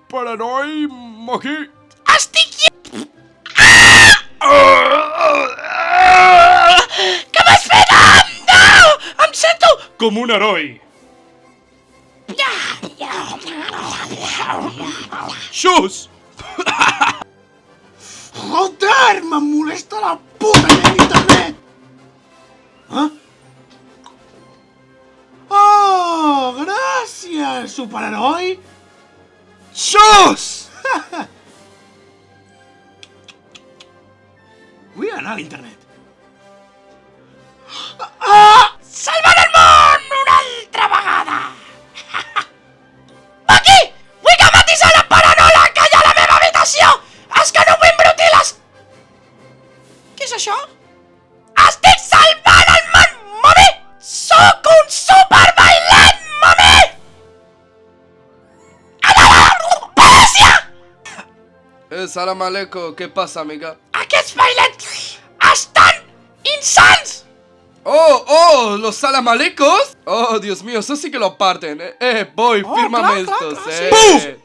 Paranoi Magi. Estic Què m'has fet? No! Em sento Com un heroi. Xus! Joder, me molesta la puta llei d'internet! Oh, gràcies, superheroi! Xus! Vull anar a l'internet. salvant el món una altra vegada! Aquí! Vull que matis a la paranola que hi ha a la meva habitació! És que no vull embrutir-les! Què és això? Estic salvant el món, mami! Sóc un superbailet, mami! Policia! Salam aleikum, ¿qué pasa, amiga? Aquests bailets estan insans! Oh, los salam aleikum. Oh, Dios mío, eso sí que lo parten. Boy, Oh, fírmame claro, estos, sí.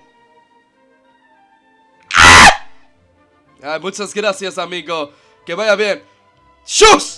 Muchas gracias, amigo. Que vaya bien. ¡Shus!